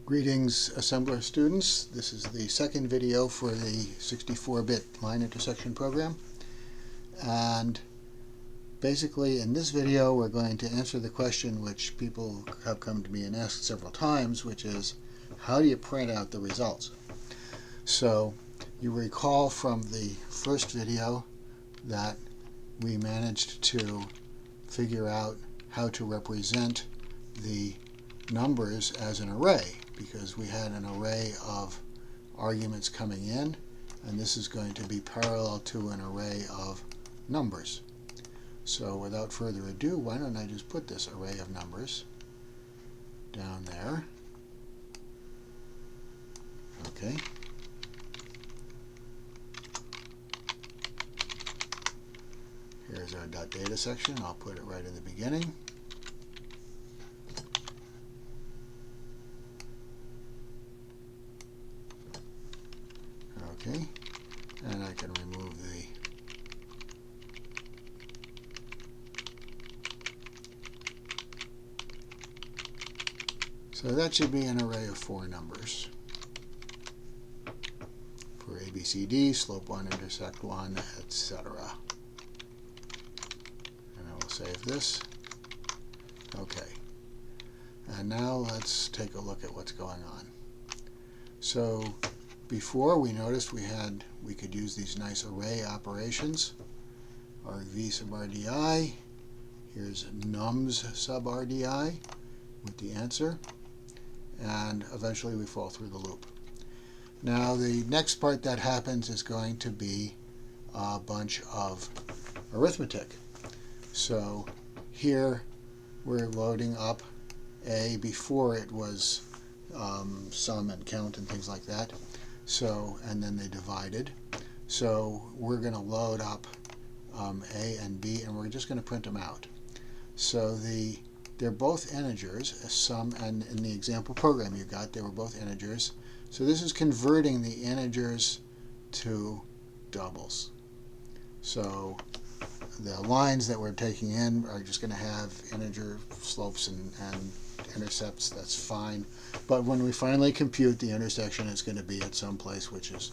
Greetings, assembler students. This is the second video for the 64-bit line intersection program. And basically in this video we're going to answer the question which people have come to me and asked several times, which is how do you print out the results? So you recall from the first video that we managed to figure out how to represent the numbers as an array, because we had an array of arguments coming in, and this is going to be parallel to an array of numbers. So without further ado, why don't I just put this array of numbers down there. Okay. Here's our .data section. I'll put it right in the beginning. Okay, and I can remove the so that should be an array of 4 numbers for ABCD, slope 1, intersect 1, etc. And I will save this. Okay, and now let's take a look at what's going on. So before we noticed we could use these nice array operations. argv sub rdi. Here's nums sub rdi with the answer, and eventually we fall through the loop. Now the next part that happens is going to be a bunch of arithmetic. So here we're loading up A. Before it was sum and count and things like that. So, and then they divided. So we're going to load up A and B, and we're just going to print them out. So they're both integers, sum, and in the example program you got, they were both integers. So this is converting the integers to doubles. So the lines that we're taking in are just going to have integer slopes and intercepts. That's fine. But when we finally compute the intersection, it's going to be at some place which is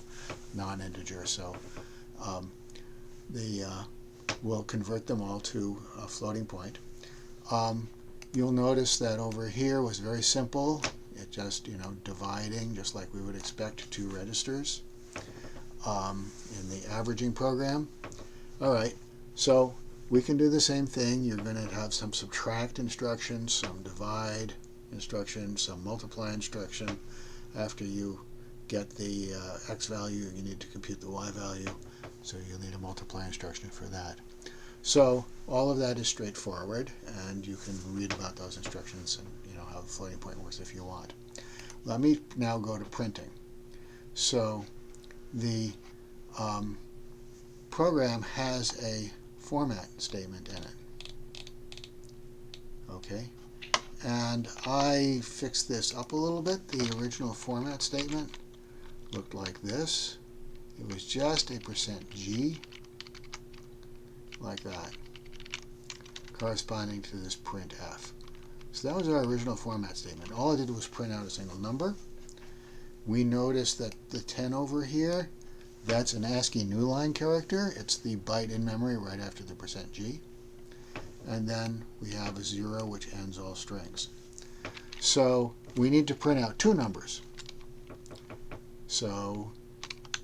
non-integer. So we'll convert them all to a floating point. You'll notice that over here was very simple. It just, dividing, just like we would expect two registers in the averaging program. All right, so we can do the same thing. You're going to have some subtract instructions, some divide instruction, some multiply instruction. After you get the x value, you need to compute the y value, so you'll need a multiply instruction for that. So all of that is straightforward, and you can read about those instructions and how the floating point works if you want. Let me now go to printing. So the program has a format statement in it. Okay, and I fixed this up a little bit. The original format statement looked like this. It was just a %G, like that, corresponding to this printf. So that was our original format statement. All I did was print out a single number. We noticed that the 10 over here, that's an ASCII new line character. It's the byte in memory right after the %G. And then we have a 0, which ends all strings. So we need to print out 2 numbers. So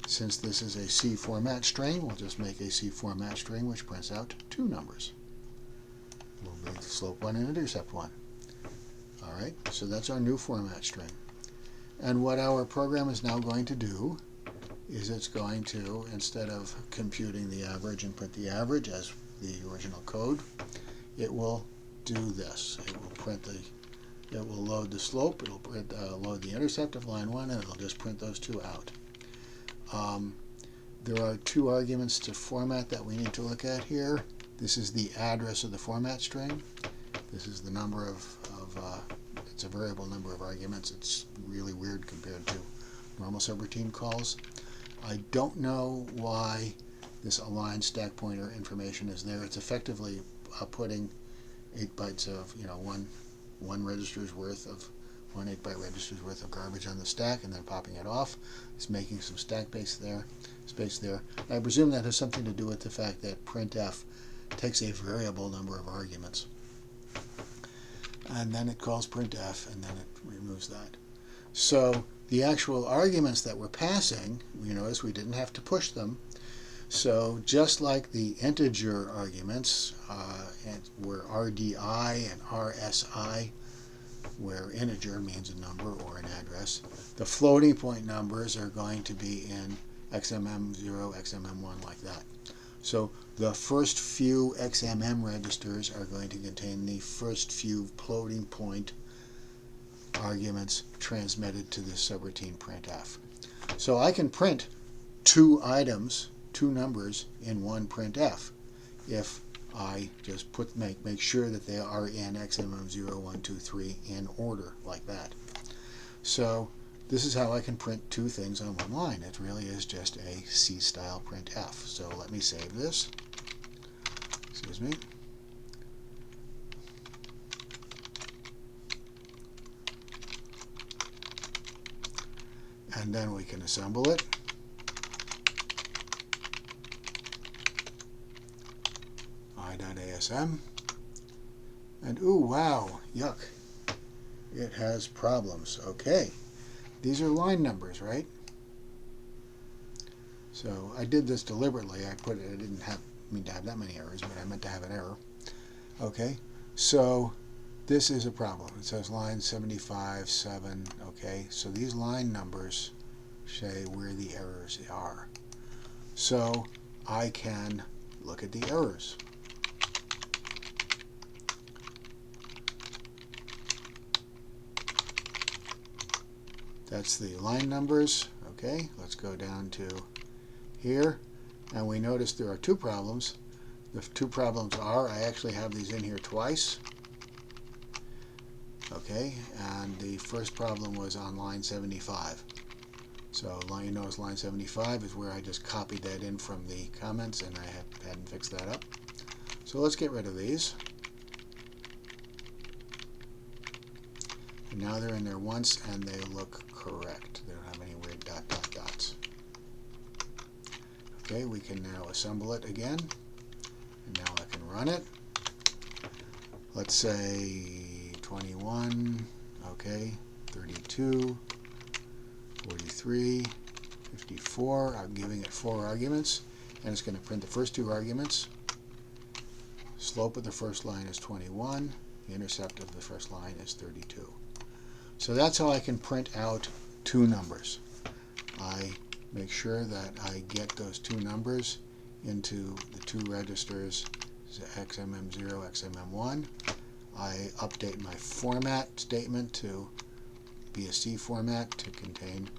since this is a C format string, we'll just make a C format string which prints out 2 numbers. We'll make slope 1 and intercept 1. Alright, so that's our new format string. And what our program is now going to do is it's going to, instead of computing the average and print the average as the original code, it will do this. It will print it will load the slope, it will print, load the intercept of line 1, and it'll just print those 2 out. There are 2 arguments to format that we need to look at here. This is the address of the format string. This is the number of it's a variable number of arguments. It's really weird compared to normal subroutine calls. I don't know why this align stack pointer information is there. It's effectively putting 8 bytes of one register's worth of 0.8 byte registers worth of garbage on the stack and then popping it off. It's making some stack space there. I presume that has something to do with the fact that printf takes a variable number of arguments. And then it calls printf, and then it removes that. So the actual arguments that we're passing, you notice we didn't have to push them. So just like the integer arguments, were RDI and RSI, where integer means a number or an address, the floating point numbers are going to be in XMM0, XMM1, like that. So the first few XMM registers are going to contain the first few floating point arguments transmitted to this subroutine printf. So I can print two items, two numbers in one printf if I just make sure that they are in XMM0, 1, 2, 3 in order, like that. So this is how I can print two things on one line. It really is just a C-style printf. So let me save this. Excuse me. And then we can assemble it. I.asm. And ooh, wow, yuck. It has problems. Okay. These are line numbers, right? So I did this deliberately. I didn't mean to have that many errors, but I meant to have an error. Okay. So this is a problem. It says line 75, 7. Okay. So these line numbers say where the errors are. So I can look at the errors. That's the line numbers. Okay, let's go down to here, and we notice there are two problems. The two problems are, I actually have these in here twice. Okay, and the first problem was on line 75. So you notice line 75 is where I just copied that in from the comments, and I hadn't fixed that up. So let's get rid of these. And now they're in there once, and they look correct. They don't have any weird dots. Okay, we can now assemble it again. And now I can run it. Let's say 21, okay, 32, 43, 54. I'm giving it 4 arguments, and it's going to print the first 2 arguments. Slope of the first line is 21. The intercept of the first line is 32. So that's how I can print out 2 numbers. I make sure that I get those 2 numbers into the 2 registers, XMM0, XMM1. I update my format statement to be a C format to contain,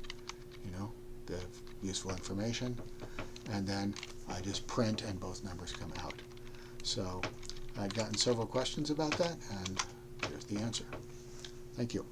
the useful information. And then I just print and both numbers come out. So I've gotten several questions about that, and here's the answer. Thank you.